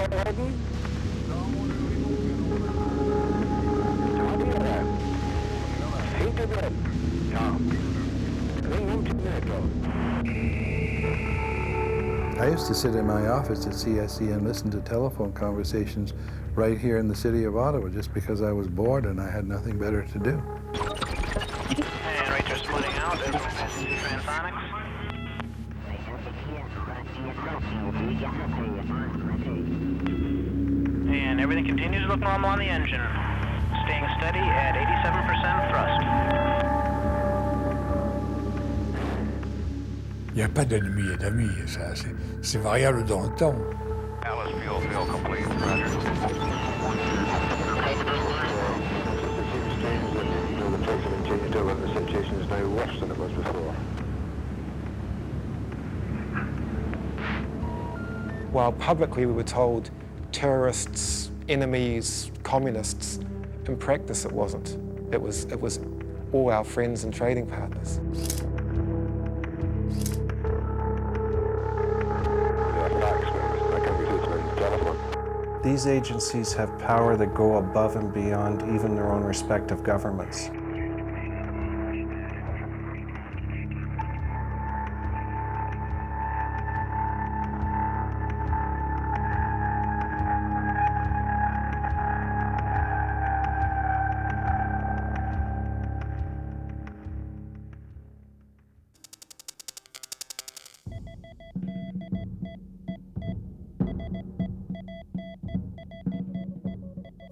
I used to sit in my office at CSE and listen to telephone conversations right here in the city of Ottawa just because I was bored and I had nothing better to do. And Rachel splitting out, transonics. And everything continues to look normal on the engine. Staying steady at 87% thrust. Il n'y a pas d'ennemi et d'amis, ça, c'est variable dans le temps. Alice, feel complete, roger. The situation is now worse than it was before. While publicly we were told terrorists, enemies, communists, in practice it wasn't. It was all our friends and trading partners. These agencies have power that go above and beyond even their own respective governments.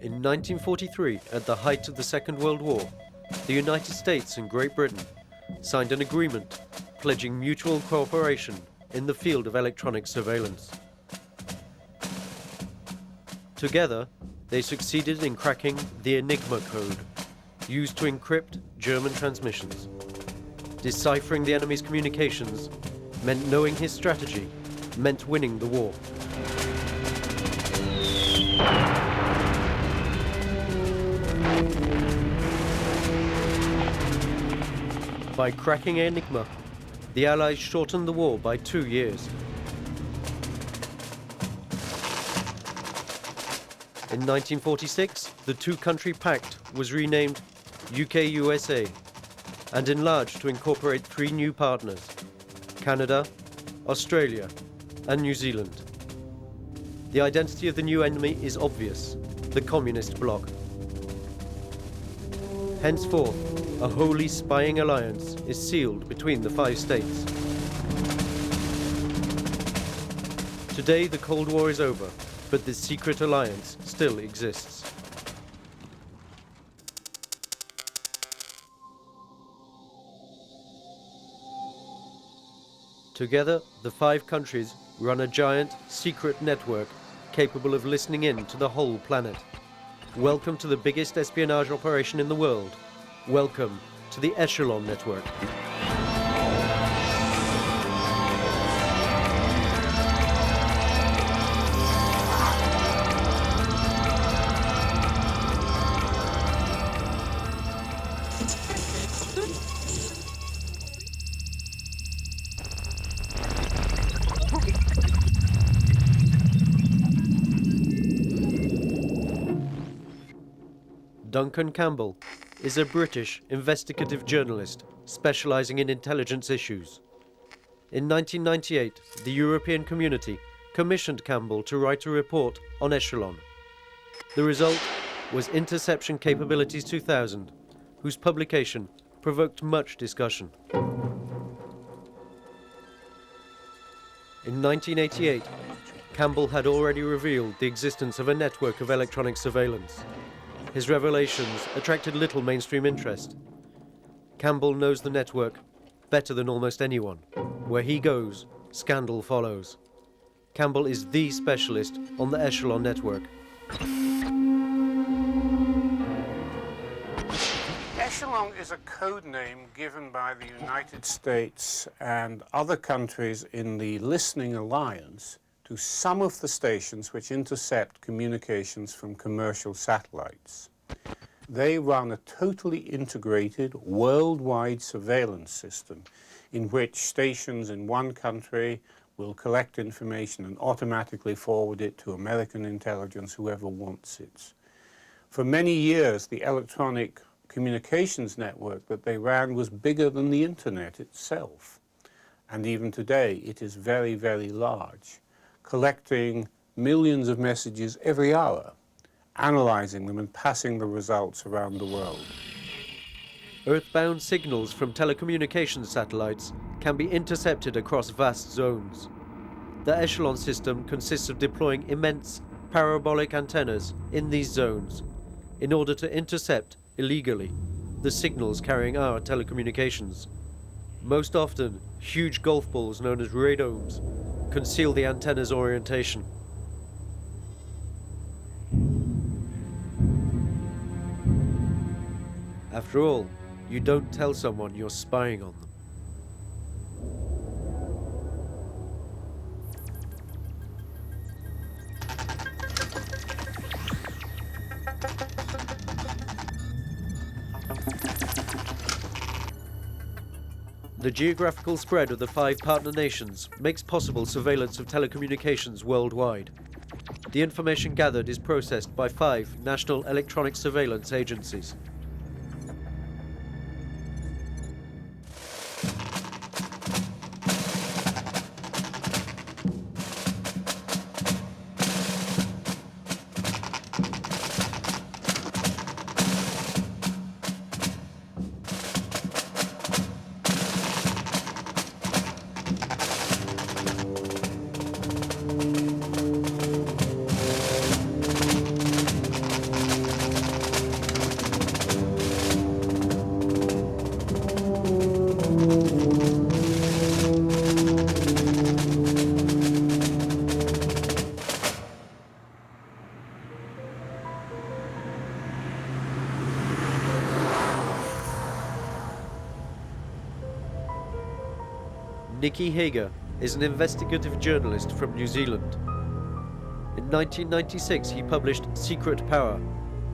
In 1943, at the height of the Second World War, the United States and Great Britain signed an agreement pledging mutual cooperation in the field of electronic surveillance. Together, they succeeded in cracking the Enigma code, used to encrypt German transmissions. Deciphering the enemy's communications meant knowing his strategy, meant winning the war. By cracking Enigma, the Allies shortened the war by 2 years. In 1946, the two-country pact was renamed UK-USA and enlarged to incorporate 3 new partners: Canada, Australia, and New Zealand. The identity of the new enemy is obvious: the Communist bloc. Henceforth, a holy spying alliance is sealed between the 5 states. Today, the Cold War is over, but this secret alliance still exists. Together, the 5 countries run a giant, secret network capable of listening in to the whole planet. Welcome to the biggest espionage operation in the world. Welcome to the Echelon network. Duncan Campbell is a British investigative journalist specializing in intelligence issues. In 1998, the European Community commissioned Campbell to write a report on Echelon. The result was Interception Capabilities 2000, whose publication provoked much discussion. In 1988, Campbell had already revealed the existence of a network of electronic surveillance. His revelations attracted little mainstream interest. Campbell knows the network better than almost anyone. Where he goes, scandal follows. Campbell is the specialist on the Echelon network. Echelon is a code name given by the United States and other countries in the Listening Alliance to some of the stations which intercept communications from commercial satellites. They run a totally integrated worldwide surveillance system in which stations in one country will collect information and automatically forward it to American intelligence, whoever wants it. For many years, the electronic communications network that they ran was bigger than the internet itself. And even today, it is very, very large, collecting millions of messages every hour, analyzing them and passing the results around the world. Earthbound signals from telecommunications satellites can be intercepted across vast zones. The Echelon system consists of deploying immense parabolic antennas in these zones in order to intercept, illegally, the signals carrying our telecommunications. Most often, huge golf balls known as radomes conceal the antenna's orientation. After all, you don't tell someone you're spying on them. The geographical spread of the 5 partner nations makes possible surveillance of telecommunications worldwide. The information gathered is processed by 5 national electronic surveillance agencies. Nicky Hager is an investigative journalist from New Zealand. In 1996, he published Secret Power,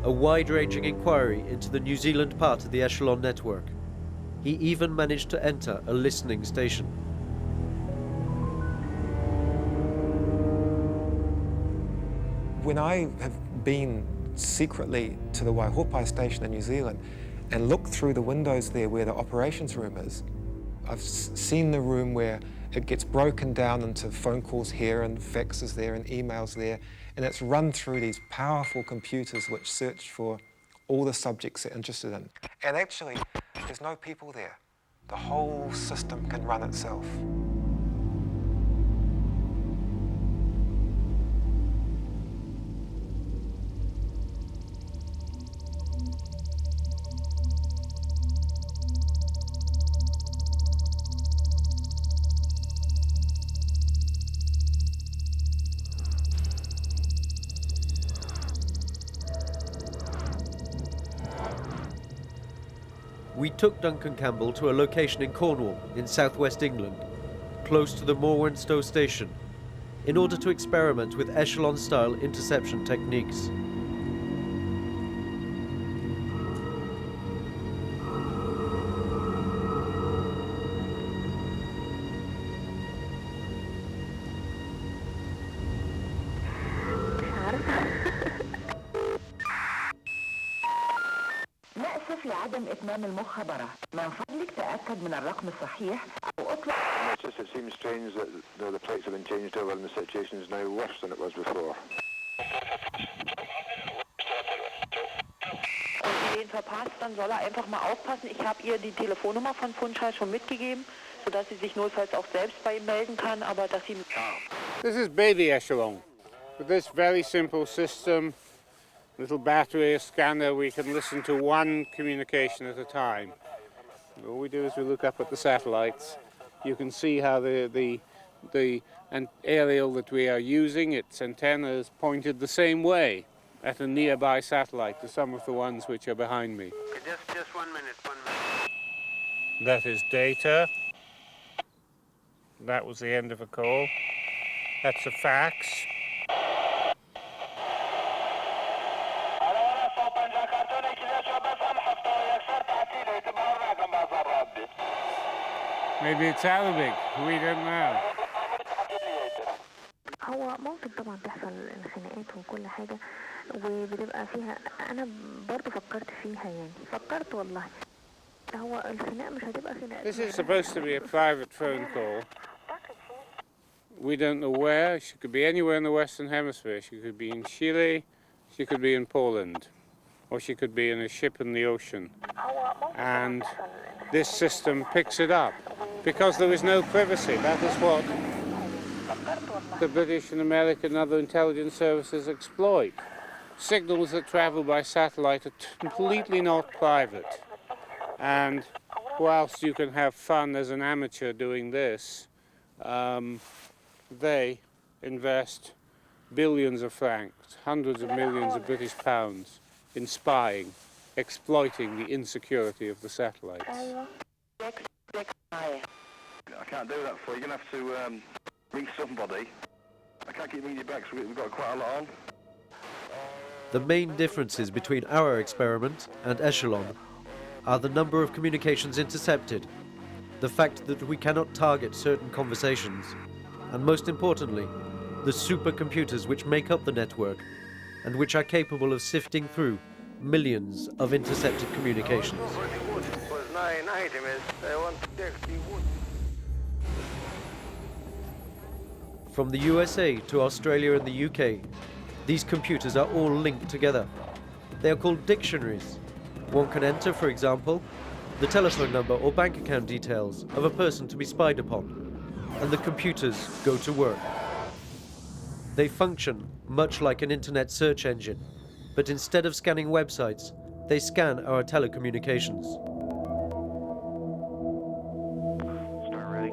a wide-ranging inquiry into the New Zealand part of the Echelon network. He even managed to enter a listening station. When I have been secretly to the Waihopai station in New Zealand and looked through the windows there where the operations room is, I've seen the room where it gets broken down into phone calls here and faxes there and emails there, and it's run through these powerful computers which search for all the subjects they're interested in. And actually, there's no people there. The whole system can run itself. We took Duncan Campbell to a location in Cornwall, in southwest England, close to the Morwenstow station, in order to experiment with Echelon-style interception techniques. عدم إتمام المخابرة. من فضلك تأكد من الرقم الصحيح أو اطلب. It seems strange that the plates have been changed over and the situation is now worse than it was before. Und wenn ihr ihn verpasst, dann soll er einfach mal aufpassen. Ich habe ihr die Telefonnummer von Funchal schon mitgegeben, sodass sie sich notfalls auch selbst bei ihm melden kann, aber dass sie... This is baby Echelon. With this very simple system, little battery, a scanner, we can listen to one communication at a time. All we do is we look up at the satellites. You can see how the aerial that we are using, its antenna is pointed the same way at a nearby satellite to some of the ones which are behind me. Just 1 minute. That is data. That was the end of a call. That's a fax. Maybe it's Arabic, we don't know. هو ممكن طبعا تحصل الخناقات وكل حاجة وبتبقى فيها. أنا برضو فكرت فيها يعني فكرت والله هو الخناق مش هتبقى خناق. This is supposed to be a private phone call. We don't know where. She could be anywhere in the Western Hemisphere. She could be in Chile, she could be in Poland, or she could be in a ship in the ocean. And this system picks it up because there is no privacy. That is what the British and American and other intelligence services exploit. Signals that travel by satellite are completely not private. And whilst you can have fun as an amateur doing this, they invest billions of francs, hundreds of millions of British pounds in spying, exploiting the insecurity of the satellites. I can't do that for you. You're going to have to ring somebody. I can't keep ringing you back, so we've got quite a lot on. The main differences between our experiment and Echelon are the number of communications intercepted, the fact that we cannot target certain conversations, and most importantly, the supercomputers which make up the network and which are capable of sifting through millions of intercepted communications. From the USA to Australia and the UK, these computers are all linked together. They are called dictionaries. One can enter, for example, the telephone number or bank account details of a person to be spied upon, and the computers go to work. They function much like an internet search engine, but instead of scanning websites, they scan our telecommunications. Start ready.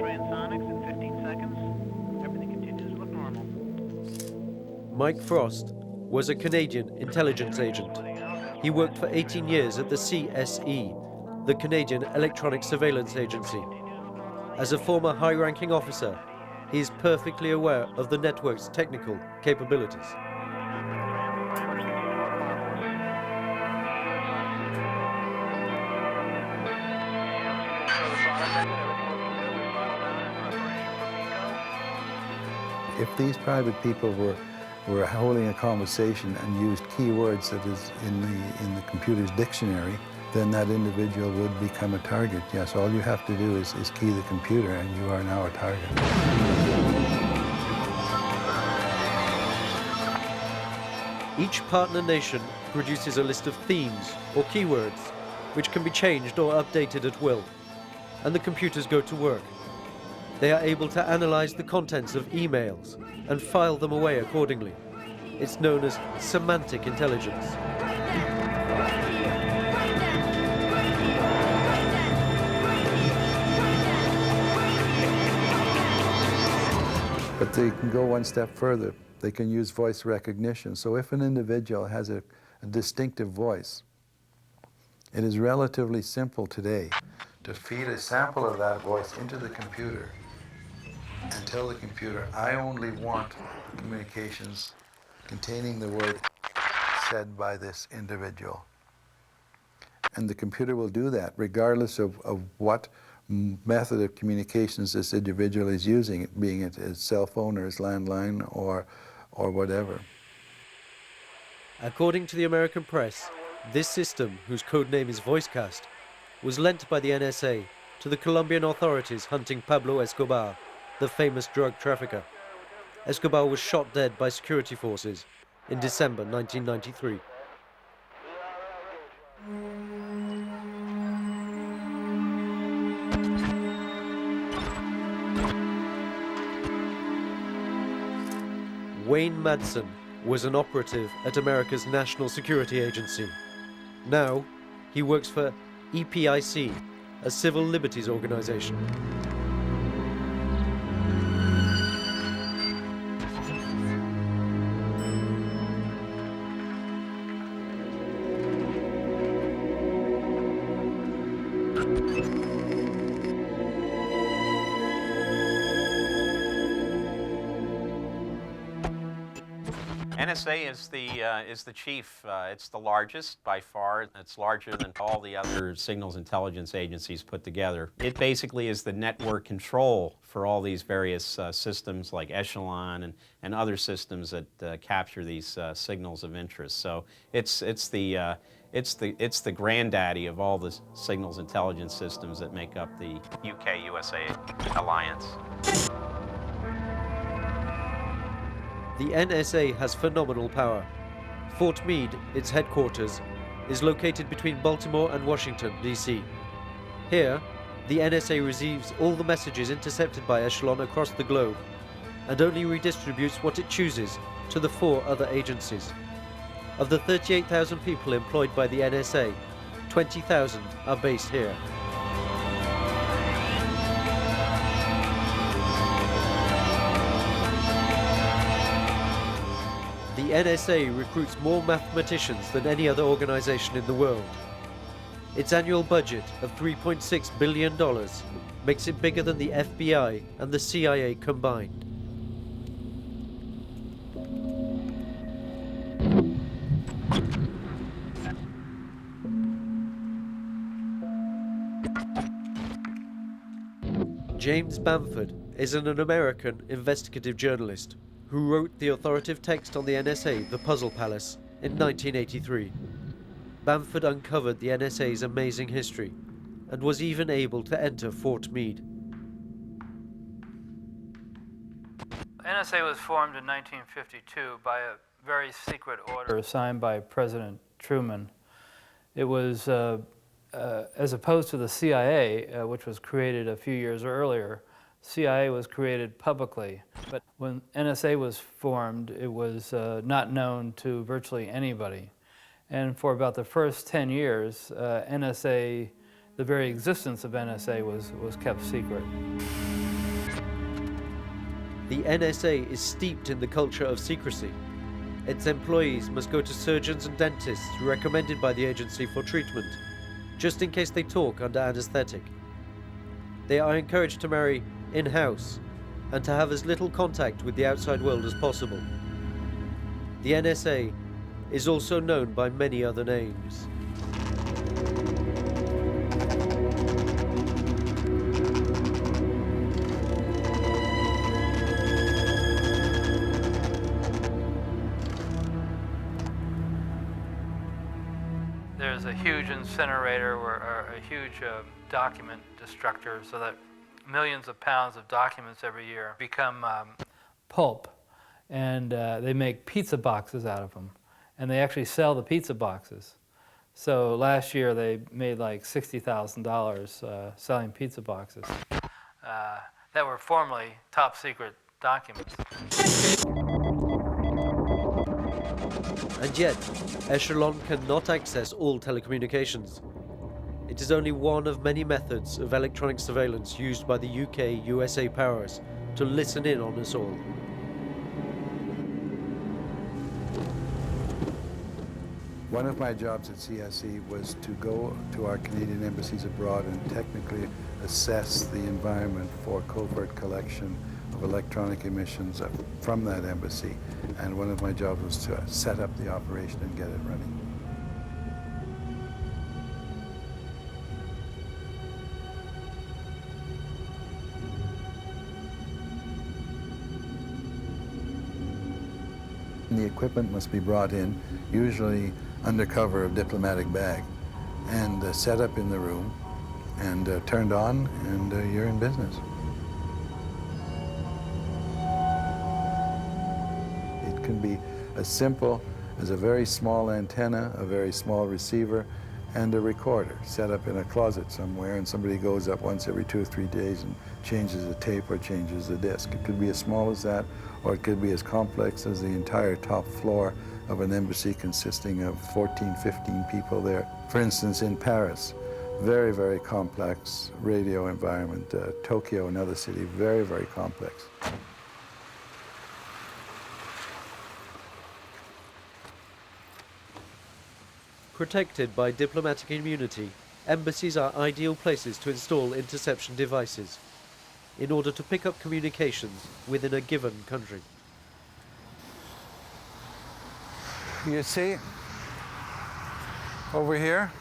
Transonics in 15 seconds. Everything continues to look normal. Mike Frost was a Canadian intelligence agent. He worked for 18 years at the CSE, the Canadian Electronic Surveillance Agency. As a former high-ranking officer, he is perfectly aware of the network's technical capabilities. If these private people were holding a conversation and used keywords that is in the computer's dictionary, then that individual would become a target. Yes, all you have to do is key the computer and you are now a target. Each partner nation produces a list of themes or keywords which can be changed or updated at will, and the computers go to work. They are able to analyze the contents of emails and file them away accordingly. It's known as semantic intelligence. But they can go one step further. They can use voice recognition. So if an individual has a distinctive voice, it is relatively simple today to feed a sample of that voice into the computer and tell the computer, I only want communications containing the word said by this individual. And the computer will do that regardless of what method of communications this individual is using, being it his cell phone or his landline or whatever. According to the American press, this system, whose code name is VoiceCast, was lent by the NSA to the Colombian authorities hunting Pablo Escobar, the famous drug trafficker. Escobar was shot dead by security forces in December 1993. Wayne Madsen was an operative at America's National Security Agency. Now, he works for EPIC, a civil liberties organization. NSA is the chief. It's the largest by far. It's larger than all the other signals intelligence agencies put together. It basically is the network control for all these various systems like Echelon and other systems that capture these signals of interest. So it's the granddaddy of all the signals intelligence systems that make up the UK-USA alliance. The NSA has phenomenal power. Fort Meade, its headquarters, is located between Baltimore and Washington, D.C. Here, the NSA receives all the messages intercepted by Echelon across the globe and only redistributes what it chooses to the 4 other agencies. Of the 38,000 people employed by the NSA, 20,000 are based here. The NSA recruits more mathematicians than any other organization in the world. Its annual budget of $3.6 billion makes it bigger than the FBI and the CIA combined. James Bamford is an American investigative journalist who wrote the authoritative text on the NSA, The Puzzle Palace, in 1983. Bamford uncovered the NSA's amazing history and was even able to enter Fort Meade. NSA was formed in 1952 by a very secret order signed by President Truman. It was, as opposed to the CIA, which was created a few years earlier, CIA was created publicly. But when NSA was formed, it was not known to virtually anybody. And for about the first 10 years, NSA, the very existence of NSA was kept secret. The NSA is steeped in the culture of secrecy. Its employees must go to surgeons and dentists recommended by the agency for treatment, just in case they talk under anesthetic. They are encouraged to marry in-house and to have as little contact with the outside world as possible. The NSA is also known by many other names. There's a huge incinerator or a huge document destructor so that millions of pounds of documents every year become pulp, and they make pizza boxes out of them, and they actually sell the pizza boxes. So last year they made like $60,000 selling pizza boxes that were formerly top secret documents. And yet, Echelon cannot access all telecommunications. It is only one of many methods of electronic surveillance used by the UK-USA powers to listen in on us all. One of my jobs at CSE was to go to our Canadian embassies abroad and technically assess the environment for covert collection of electronic emissions from that embassy. And one of my jobs was to set up the operation and get it running. The equipment must be brought in, usually under cover of diplomatic bag, and set up in the room and turned on, and you're in business. It can be as simple as a very small antenna, a very small receiver, and a recorder set up in a closet somewhere, and somebody goes up once every 2 or 3 days and changes the tape or changes the disc. It could be as small as that, or it could be as complex as the entire top floor of an embassy consisting of 14, 15 people there. For instance, in Paris, very, very complex radio environment. Tokyo, another city, very, very complex. Protected by diplomatic immunity, embassies are ideal places to install interception devices in order to pick up communications within a given country. you see over here,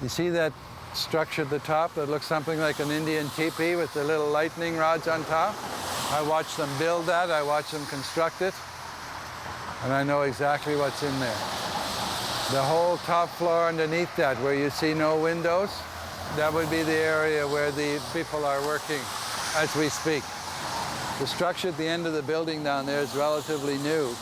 you see that structure at the top that looks something like an Indian teepee with the little lightning rods on top? I watched them build that, I watched them construct it, and I know exactly what's in there. The whole top floor underneath that, where you see no windows, that would be the area where the people are working as we speak. The structure at the end of the building down there is relatively new,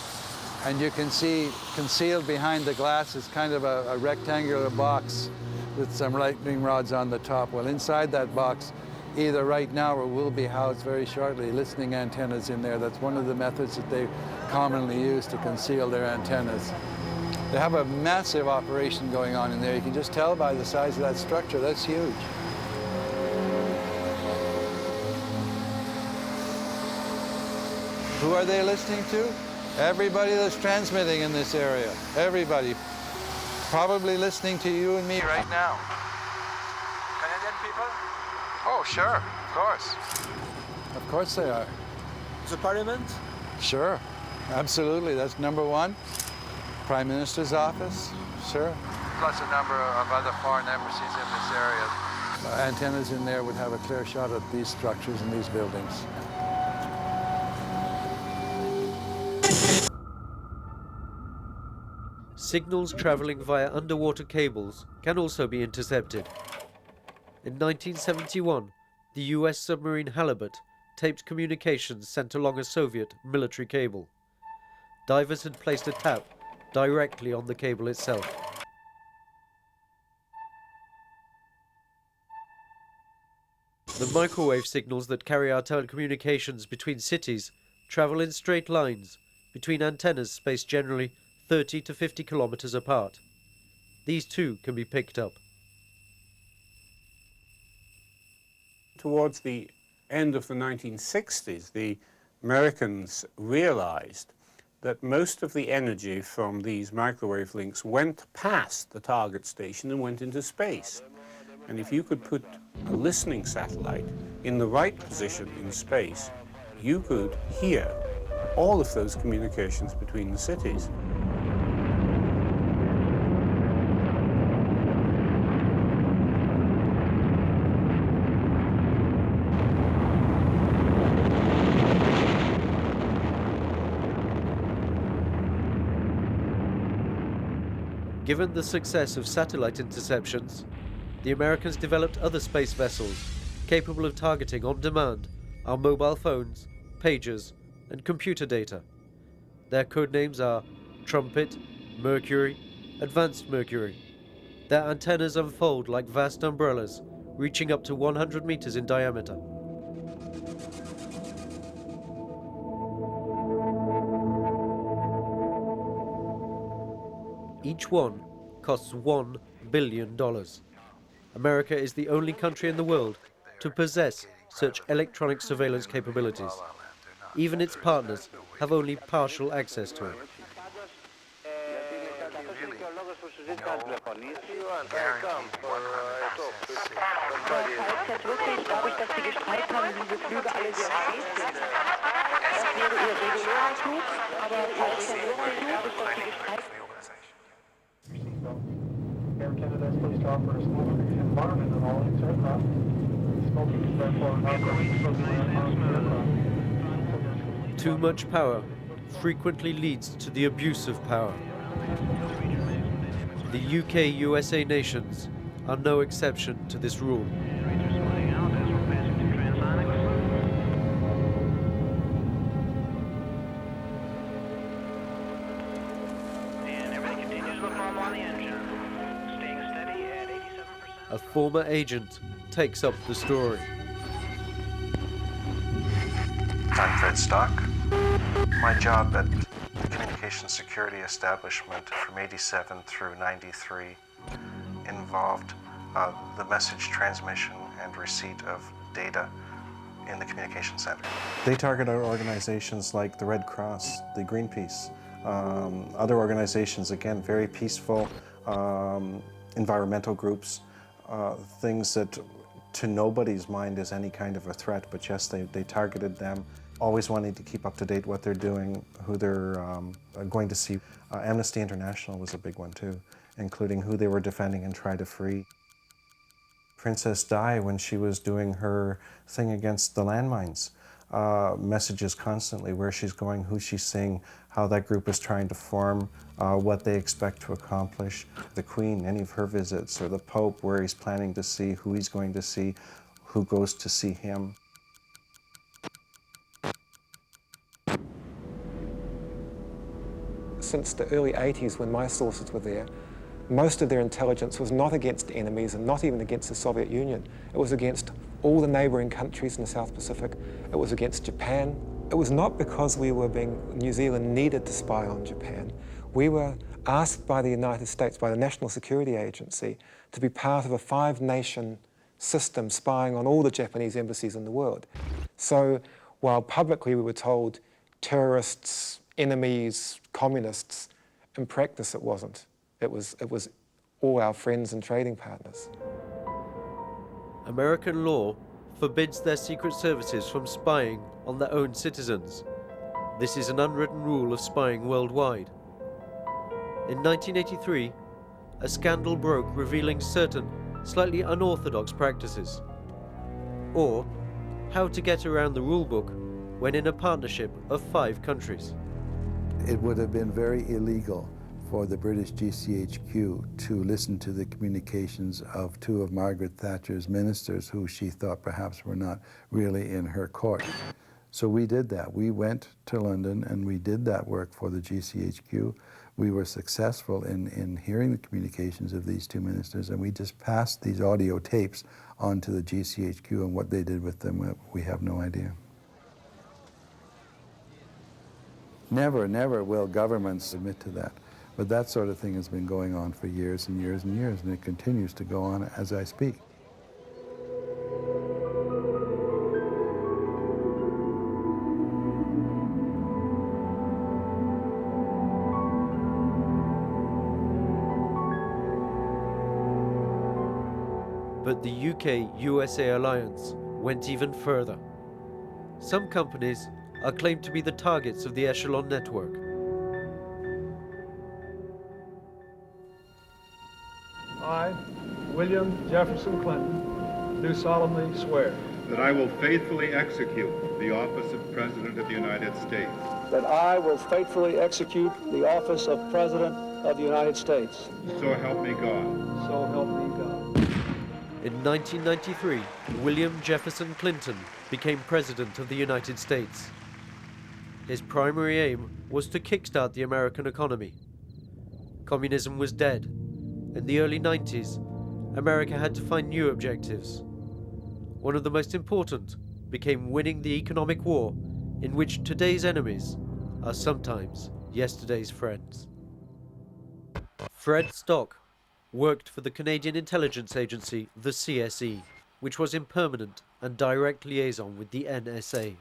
and you can see concealed behind the glass is kind of a rectangular box with some lightning rods on the top. Well, inside that box, either right now or will be housed very shortly, listening antennas in there. That's one of the methods that they commonly use to conceal their antennas. They have a massive operation going on in there. You can just tell by the size of that structure. That's huge. Who are they listening to? Everybody that's transmitting in this area. Everybody. Probably listening to you and me right now. Canadian people? Oh, sure, of course. Of course they are. The parliament? Sure, absolutely. That's number one. Prime Minister's office, sure. Plus a number of other foreign embassies in this area. Antennas in there would have a clear shot at these structures and these buildings. Signals travelling via underwater cables can also be intercepted. In 1971, the US submarine Halibut taped communications sent along a Soviet military cable. Divers had placed a tap directly on the cable itself. The microwave signals that carry our telecommunications between cities travel in straight lines between antennas spaced generally 30 to 50 kilometers apart. These too can be picked up. Towards the end of the 1960s, the Americans realized that most of the energy from these microwave links went past the target station and went into space. And if you could put a listening satellite in the right position in space, you could hear all of those communications between the cities. Given the success of satellite interceptions, the Americans developed other space vessels capable of targeting on demand our mobile phones, pagers, and computer data. Their codenames are Trumpet, Mercury, Advanced Mercury. Their antennas unfold like vast umbrellas, reaching up to 100 meters in diameter. Each one costs $1 billion. America is the only country in the world to possess such electronic surveillance capabilities. Even its partners have only partial access to it. Too much power frequently leads to the abuse of power. The UK-USA nations are no exception to this rule. A former agent takes up the story. I'm Fred Stock. My job at the Communications Security Establishment from 87 through 93 involved the message transmission and receipt of data in the communication center. They target our organizations like the Red Cross, the Greenpeace, other organizations, again, very peaceful environmental groups, things that to nobody's mind is any kind of a threat, but yes, they targeted them. always wanting to keep up to date what they're doing, who they're going to see. Amnesty International was a big one too, including who they were defending and trying to free. Princess Di, when she was doing her thing against the landmines, messages constantly where she's going, who she's seeing, how that group is trying to form, what they expect to accomplish. The Queen, any of her visits, or the Pope, where he's planning to see, who he's going to see, who goes to see him. Since the early 80s, when my sources were there, most of their intelligence was not against enemies and not even against the Soviet Union. It was against all the neighbouring countries in the South Pacific. It was against Japan. It was not because New Zealand needed to spy on Japan. We were asked by the United States, by the National Security Agency, to be part of a 5-nation system spying on all the Japanese embassies in the world. So while publicly we were told terrorists, enemies, communists, in practice it wasn't. It was all our friends and trading partners. American law forbids their secret services from spying on their own citizens. This is an unwritten rule of spying worldwide. In 1983, a scandal broke revealing certain slightly unorthodox practices. Or how to get around the rulebook when in a partnership of 5 countries. It would have been very illegal for the British GCHQ to listen to the communications of 2 of Margaret Thatcher's ministers who she thought perhaps were not really in her court. So we did that. We went to London and we did that work for the GCHQ. We were successful in hearing the communications of these 2 ministers, and we just passed these audio tapes on to the GCHQ, and what they did with them, we have no idea. Never, never will governments submit to that. But that sort of thing has been going on for years and years and years, and it continues to go on as I speak. But the UK-USA alliance went even further. Some companies are claimed to be the targets of the Echelon network. I, William Jefferson Clinton, do solemnly swear that I will faithfully execute the office of President of the United States. that I will faithfully execute the office of President of the United States. So help me God. So help me God. In 1993, William Jefferson Clinton became President of the United States. His primary aim was to kickstart the American economy. Communism was dead. In the early 90s, America had to find new objectives. One of the most important became winning the economic war in which today's enemies are sometimes yesterday's friends. Fred Stock worked for the Canadian intelligence agency, the CSE, which was in permanent and direct liaison with the NSA.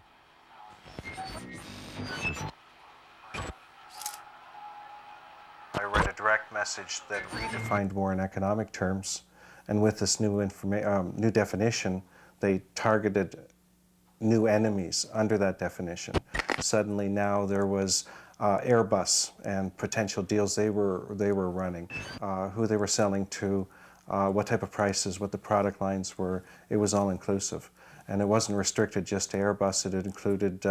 I read a direct message that redefined war in economic terms, and with this new definition, they targeted new enemies under that definition. Suddenly now there was Airbus and potential deals they were running, who they were selling to, what type of prices, what the product lines were. It was all inclusive, and it wasn't restricted just to Airbus. It included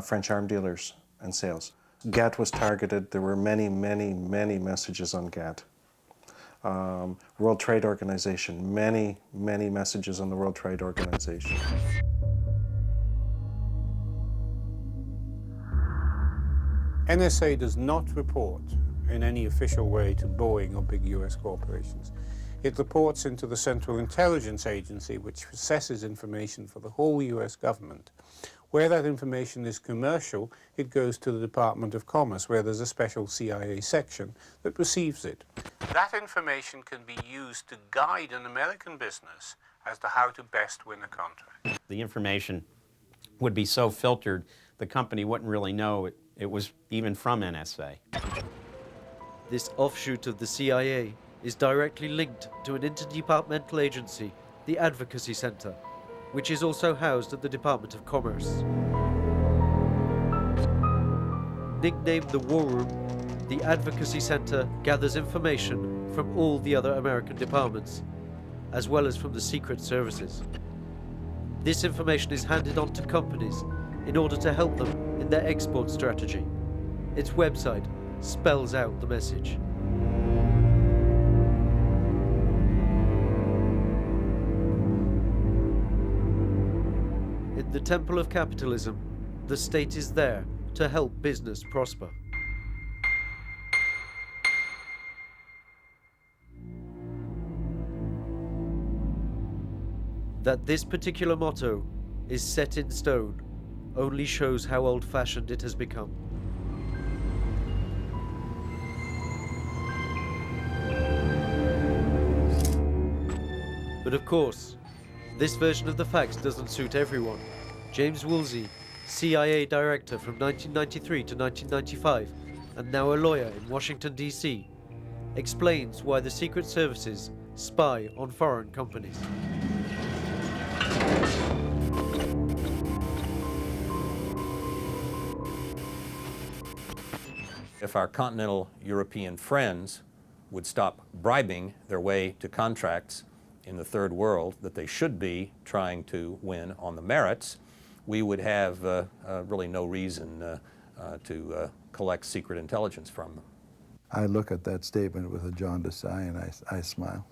French arm dealers and sales. GATT was targeted. There were many, many, many messages on GATT. World Trade Organization, many, many messages on the World Trade Organization. NSA does not report in any official way to Boeing or big US corporations. It reports into the Central Intelligence Agency, which processes information for the whole US government. Where that information is commercial, it goes to the Department of Commerce, where there's a special CIA section that receives it. That information can be used to guide an American business as to how to best win a contract. The information would be so filtered, the company wouldn't really know it was even from NSA. This offshoot of the CIA is directly linked to an interdepartmental agency, the Advocacy Center, which is also housed at the Department of Commerce. Nicknamed the War Room, the Advocacy Center gathers information from all the other American departments, as well as from the Secret Services. This information is handed on to companies in order to help them in their export strategy. Its website spells out the message. In the temple of capitalism, the state is there to help business prosper. That this particular motto is set in stone only shows how old-fashioned it has become. But of course, this version of the facts doesn't suit everyone. James Woolsey, CIA director from 1993 to 1995, and now a lawyer in Washington, D.C., explains why the Secret Services spy on foreign companies. If our continental European friends would stop bribing their way to contracts in the third world that they should be trying to win on the merits, we would have really no reason to collect secret intelligence from them. I look at that statement with a jaundiced eye and I smile.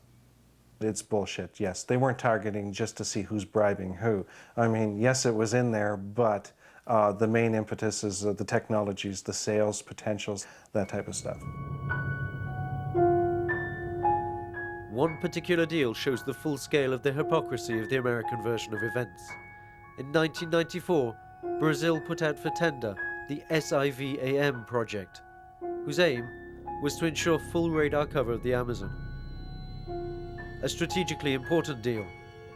It's bullshit, yes. They weren't targeting just to see who's bribing who. I mean, yes, it was in there, but the main impetus is the technologies, the sales potentials, that type of stuff. One particular deal shows the full scale of the hypocrisy of the American version of events. In 1994, Brazil put out for tender the SIVAM project, whose aim was to ensure full radar cover of the Amazon. A strategically important deal,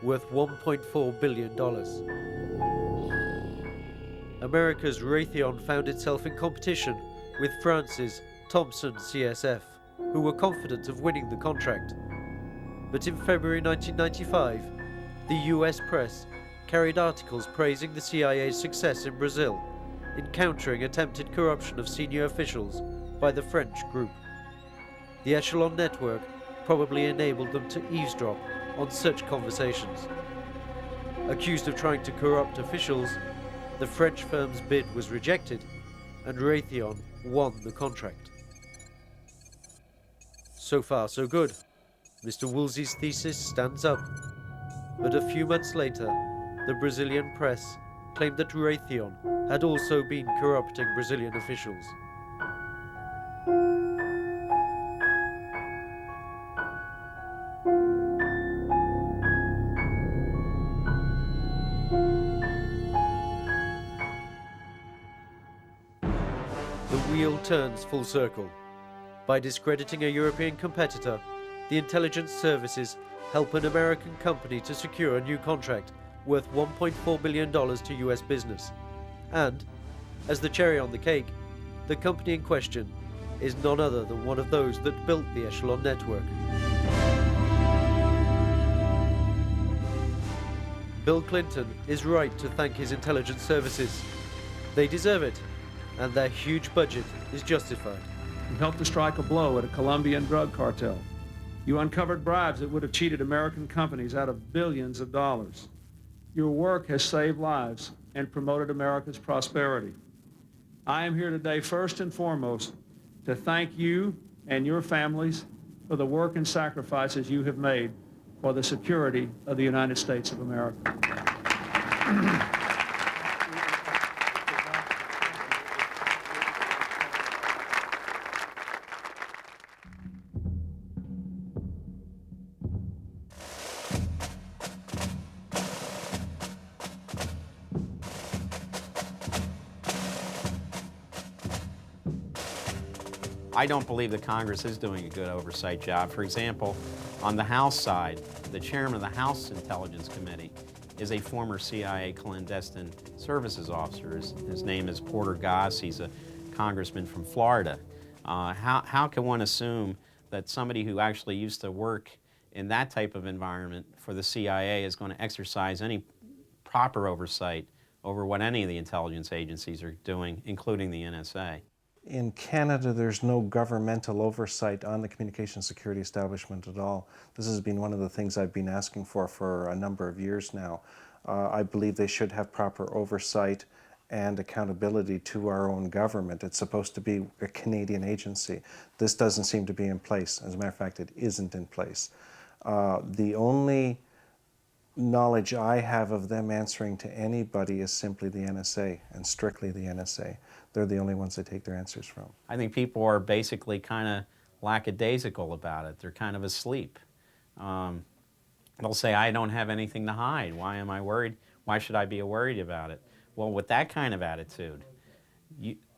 worth $1.4 billion. America's Raytheon found itself in competition with France's Thomson CSF, who were confident of winning the contract. But in February 1995, the US press carried articles praising the CIA's success in Brazil in countering attempted corruption of senior officials by the French group. The Echelon network probably enabled them to eavesdrop on such conversations. Accused of trying to corrupt officials, the French firm's bid was rejected and Raytheon won the contract. So far, so good. Mr. Woolsey's thesis stands up. But a few months later, the Brazilian press claimed that Raytheon had also been corrupting Brazilian officials. The wheel turns full circle. By discrediting a European competitor, the intelligence services help an American company to secure a new contract worth $1.4 billion to US business. And, as the cherry on the cake, the company in question is none other than one of those that built the Echelon network. Bill Clinton is right to thank his intelligence services. They deserve it, and their huge budget is justified. You helped to strike a blow at a Colombian drug cartel. You uncovered bribes that would have cheated American companies out of billions of dollars. Your work has saved lives and promoted America's prosperity. I am here today first and foremost to thank you and your families for the work and sacrifices you have made for the security of the United States of America. I don't believe that Congress is doing a good oversight job. For example, on the House side, the chairman of the House Intelligence Committee is a former CIA clandestine services officer. His name is Porter Goss. He's a congressman from Florida. How can one assume that somebody who actually used to work in that type of environment for the CIA is going to exercise any proper oversight over what any of the intelligence agencies are doing, including the NSA? In Canada, there's no governmental oversight on the communication security establishment at all. This has been one of the things I've been asking for a number of years now. I believe they should have proper oversight and accountability to our own government. It's supposed to be a Canadian agency. This doesn't seem to be in place. As a matter of fact, it isn't in place. The only knowledge I have of them answering to anybody is simply the NSA, and strictly the NSA. They're the only ones they take their answers from. I think people are basically kind of lackadaisical about it. They're kind of asleep. They'll say, I don't have anything to hide. Why am I worried? Why should I be worried about it? Well, with that kind of attitude,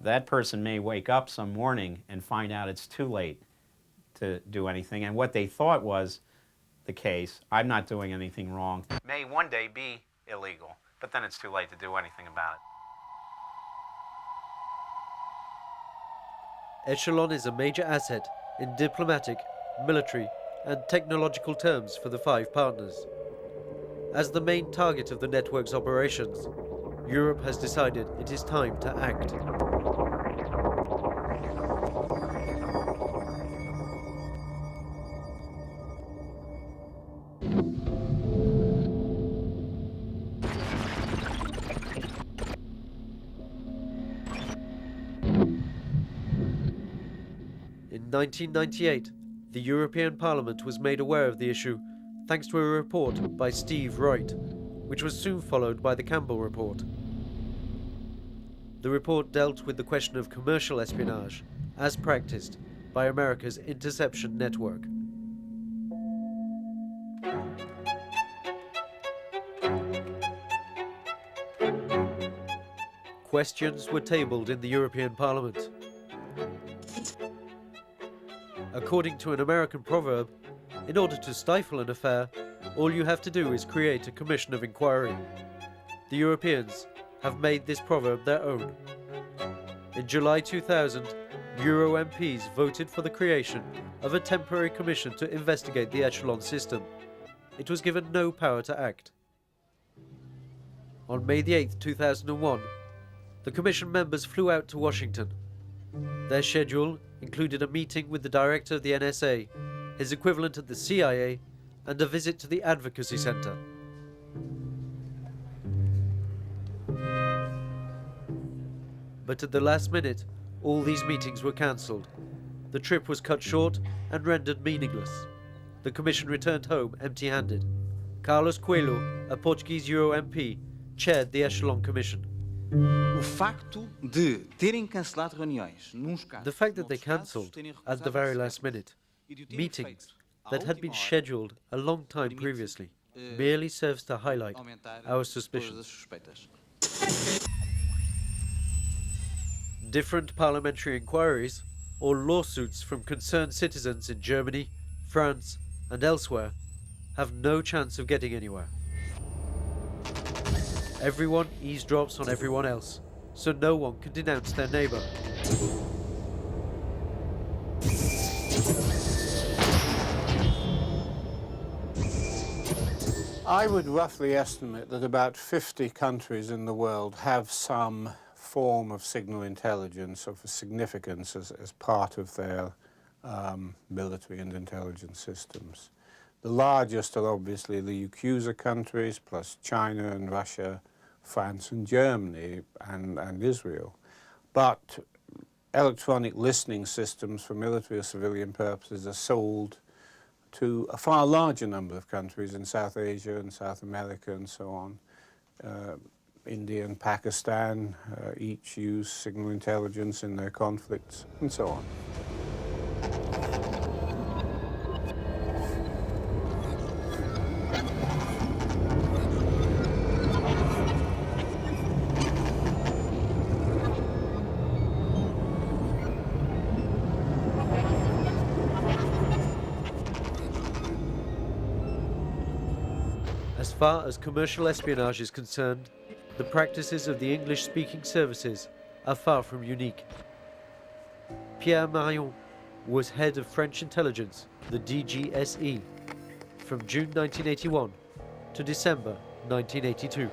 that person may wake up some morning and find out it's too late to do anything. And what they thought was the case, I'm not doing anything wrong, may one day be illegal, but then it's too late to do anything about it. Echelon is a major asset in diplomatic, military and technological terms for the 5 partners. As the main target of the network's operations, Europe has decided it is time to act. In 1998, the European Parliament was made aware of the issue thanks to a report by Steve Wright, which was soon followed by the Campbell Report. The report dealt with the question of commercial espionage, as practiced by America's interception network. Questions were tabled in the European Parliament. According to an American proverb, in order to stifle an affair, all you have to do is create a commission of inquiry. The Europeans have made this proverb their own. In July 2000, Euro MPs voted for the creation of a temporary commission to investigate the Echelon system. It was given no power to act. On May 8, 2001, the commission members flew out to Washington. Their schedule included a meeting with the director of the NSA, his equivalent at the CIA, and a visit to the Advocacy Center. But at the last minute, all these meetings were cancelled. The trip was cut short and rendered meaningless. The Commission returned home empty-handed. Carlos Coelho, a Portuguese Euro MP, chaired the Echelon Commission. The fact that they cancelled, at the very last minute, meetings that had been scheduled a long time previously merely serves to highlight our suspicions. Different parliamentary inquiries or lawsuits from concerned citizens in Germany, France and elsewhere have no chance of getting anywhere. Everyone eavesdrops on everyone else, so no one can denounce their neighbour. I would roughly estimate that about 50 countries in the world have some form of signal intelligence of significance as part of their military and intelligence systems. The largest are obviously the UQUSA countries, plus China and Russia, France and Germany, and Israel. But electronic listening systems for military or civilian purposes are sold to a far larger number of countries in South Asia and South America and so on. India and Pakistan each use signal intelligence in their conflicts and so on. As far as commercial espionage is concerned, the practices of the English-speaking services are far from unique. Pierre Marion was head of French intelligence, the DGSE, from June 1981 to December 1982.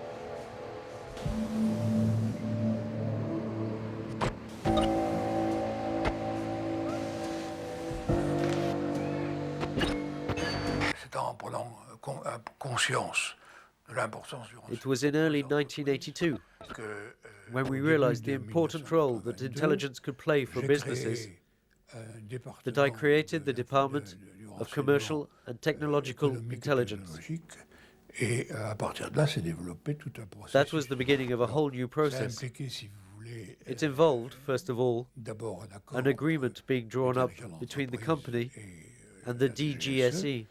conscience de l'importance du renseignement. It was in early 1982 when we realized the important role that intelligence could play for businesses that I created the Department of Commercial and Technological Intelligence. That was the beginning of a whole new process. It involved, first of all, an agreement being drawn up between the company and the DGSE,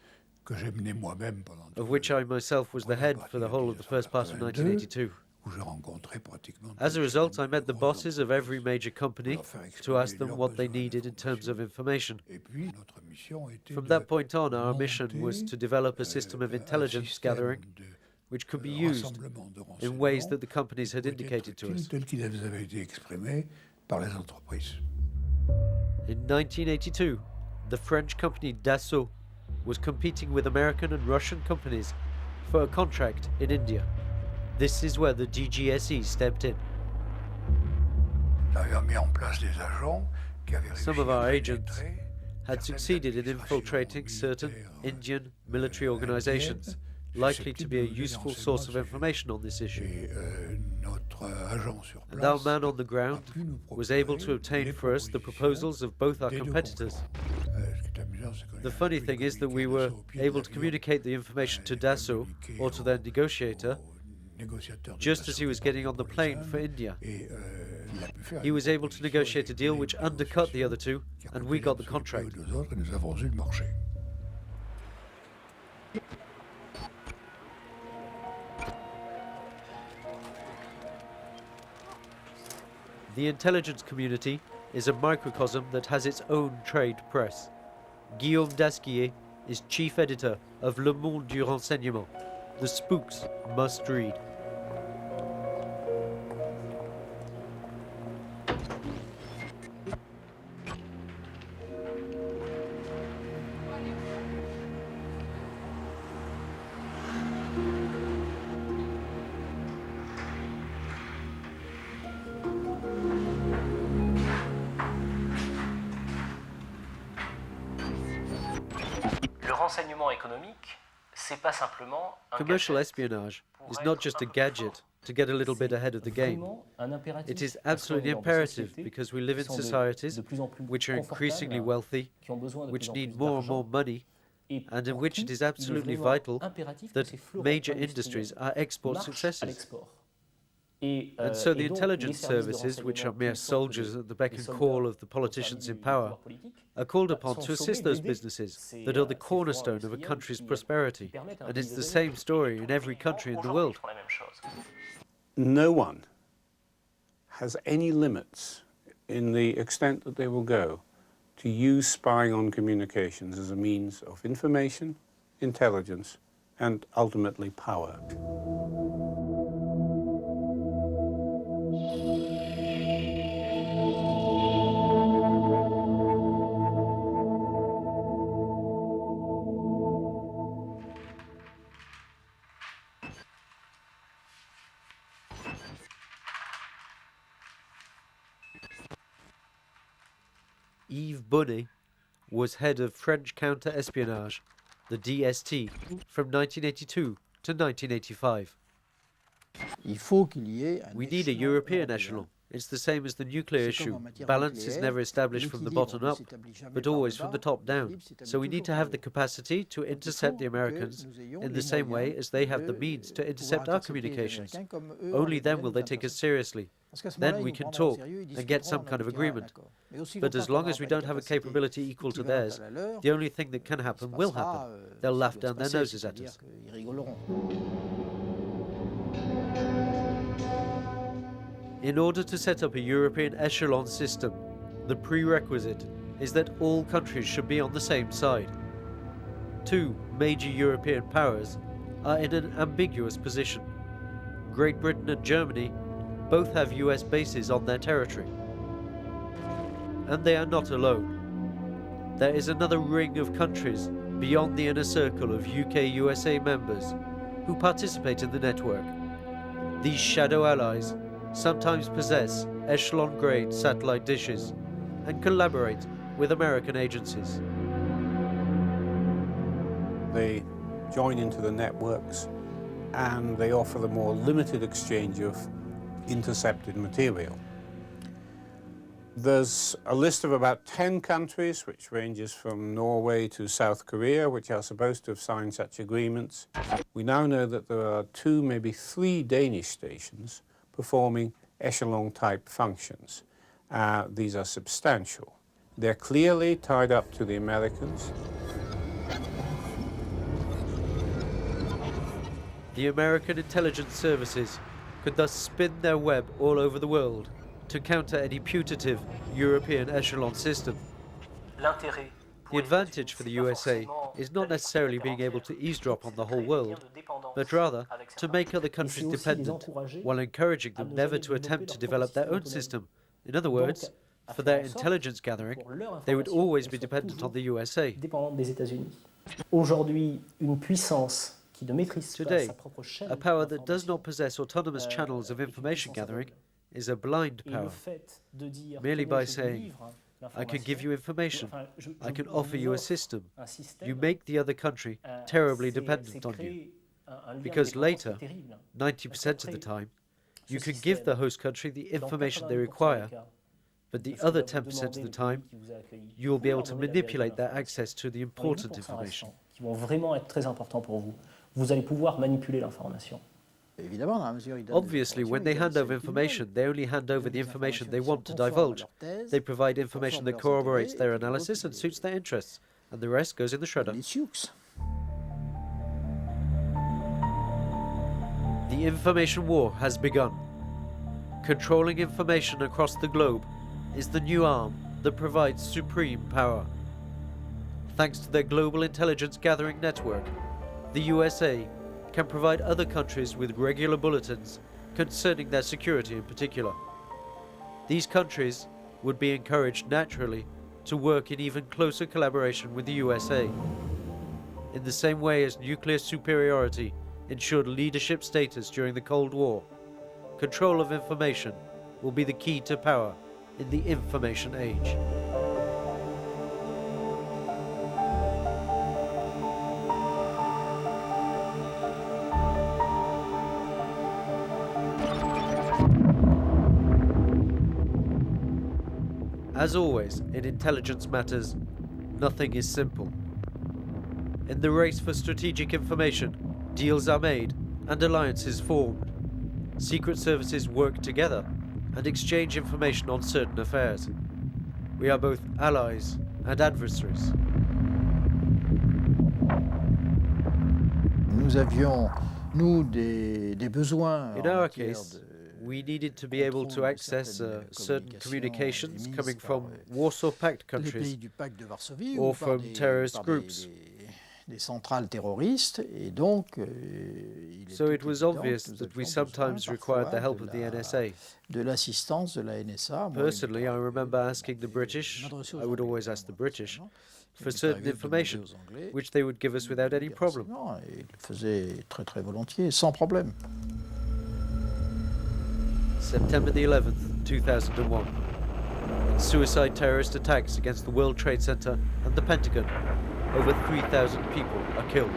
of which I myself was the head for the whole of the first part of 1982. As a result, I met the bosses of every major company to ask them what they needed in terms of information. From that point on, our mission was to develop a system of intelligence gathering which could be used in ways that the companies had indicated to us. In 1982, the French company Dassault was competing with American and Russian companies for a contract in India. This is where the DGSE stepped in. Some of our agents had succeeded in infiltrating certain Indian military organizations, likely to be a useful source of information on this issue. And our man on the ground was able to obtain for us the proposals of both our competitors. The funny thing is that we were able to communicate the information to Dassault or to their negotiator just as he was getting on the plane for India. He was able to negotiate a deal which undercut the other two, and we got the contract. The intelligence community is a microcosm that has its own trade press. Guillaume Dasquier is chief editor of Le Monde du Renseignement. The spooks must read. Commercial espionage is not just a gadget to get a little bit ahead of the game. It is absolutely imperative because we live in societies which are increasingly wealthy, which need more and more money, and in which it is absolutely vital that major industries are export successes. And so the intelligence services, which are mere soldiers at the beck and call of the politicians in power, are called upon to assist those businesses that are the cornerstone of a country's prosperity. And it's the same story in every country in the world. No one has any limits in the extent that they will go to use spying on communications as a means of information, intelligence, and ultimately power. Yves Bonnet was head of French counter-espionage, the DST, from 1982 to 1985. We need a European echelon. It's the same as the nuclear issue. Balance is never established from the bottom up, but always from the top down. So we need to have the capacity to intercept the Americans in the same way as they have the means to intercept our communications. Only then will they take us seriously. Then we can talk and get some kind of agreement. But as long as we don't have a capability equal to theirs, the only thing that can happen will happen. They'll laugh down their noses at us. In order to set up a European echelon system, the prerequisite is that all countries should be on the same side. Two major European powers are in an ambiguous position. Great Britain and Germany both have US bases on their territory. And they are not alone. There is another ring of countries beyond the inner circle of UK-USA members who participate in the network. These shadow allies sometimes possess echelon-grade satellite dishes and collaborate with American agencies. The join into the networks, and they offer the more limited exchange of intercepted material. There's a list of about 10 countries, which ranges from Norway to South Korea, which are supposed to have signed such agreements. We now know that there are 2, maybe 3 Danish stations performing Echelon-type functions. These are substantial. They're clearly tied up to the Americans. The American intelligence services could thus spin their web all over the world to counter any putative European echelon system. The advantage for the USA is not necessarily being able to eavesdrop on the whole world, but rather to make other countries dependent, while encouraging them never to attempt to develop their own system. In other words, for their intelligence gathering, they would always be dependent on the USA. Today, a power that does not possess autonomous channels of information gathering is a blind power. Merely by saying, I can give you information, I can offer you a system, you make the other country terribly dependent on you. Because later, 90% of the time, you can give the host country the information they require, but the other 10% of the time, you will be able to manipulate their access to the important information. Obviously, when they hand over information, they only hand over the information they want to divulge. They provide information that corroborates their analysis and suits their interests, and the rest goes in the shredder. The information war has begun. Controlling information across the globe is the new arm that provides supreme power. Thanks to their global intelligence gathering network, the USA can provide other countries with regular bulletins concerning their security in particular. These countries would be encouraged naturally to work in even closer collaboration with the USA. In the same way as nuclear superiority ensured leadership status during the Cold War, control of information will be the key to power in the information age. As always, in intelligence matters, nothing is simple. In the race for strategic information, deals are made and alliances formed. Secret services work together and exchange information on certain affairs. We are both allies and adversaries. In our case, we needed to be able to access certain communications coming from Warsaw Pact countries or from terrorist groups. So it was obvious that we sometimes required the help of the NSA. Personally, I remember asking the British, I would always ask the British, for certain information, which they would give us without any problem. September the 11th, 2001. In suicide terrorist attacks against the World Trade Center and the Pentagon, over 3,000 people are killed.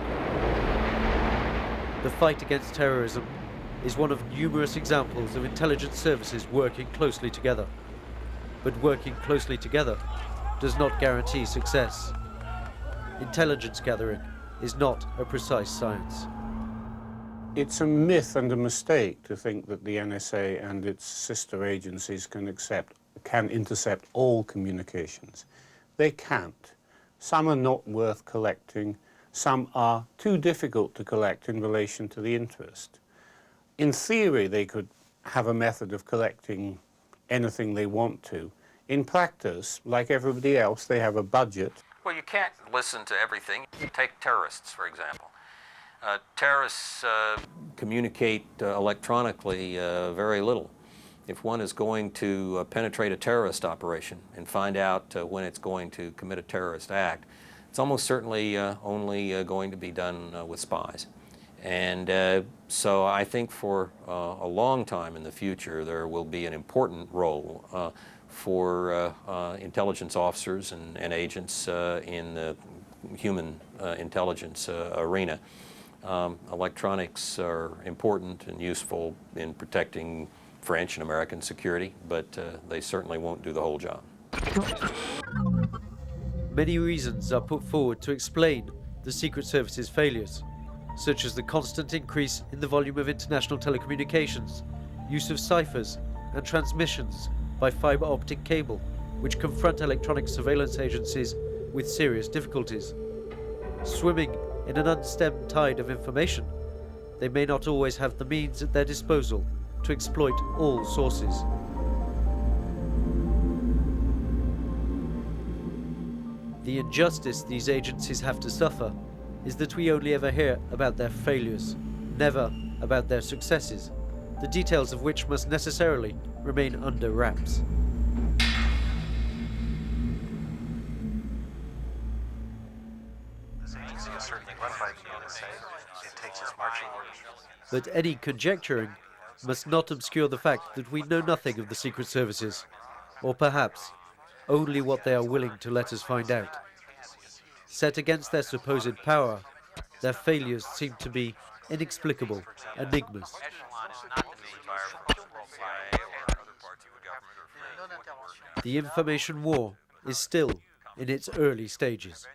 The fight against terrorism is one of numerous examples of intelligence services working closely together. But working closely together does not guarantee success. Intelligence gathering is not a precise science. It's a myth and a mistake to think that the NSA and its sister agencies can intercept all communications. They can't. Some are not worth collecting. Some are too difficult to collect in relation to the interest. In theory, they could have a method of collecting anything they want to. In practice, like everybody else, they have a budget. Well, you can't listen to everything. Take terrorists, for example. Terrorists communicate electronically very little. If one is going to penetrate a terrorist operation and find out when it's going to commit a terrorist act, it's almost certainly only going to be done with spies. And so I think for a long time in the future there will be an important role for intelligence officers and agents in human intelligence arena. Electronics are important and useful in protecting French and American security, but they certainly won't do the whole job. Many reasons are put forward to explain the Secret Service's failures, such as the constant increase in the volume of international telecommunications, use of ciphers and transmissions by fiber optic cable, which confront electronic surveillance agencies with serious difficulties. Swimming in an unstemmed tide of information, they may not always have the means at their disposal to exploit all sources. The injustice these agencies have to suffer is that we only ever hear about their failures, never about their successes, the details of which must necessarily remain under wraps. This agency is certainly run by the NSA. It takes its marching orders. But any conjecturing must not obscure the fact that we know nothing of the secret services, or perhaps only what they are willing to let us find out. Set against their supposed power, their failures seem to be inexplicable enigmas. The information war is still in its early stages.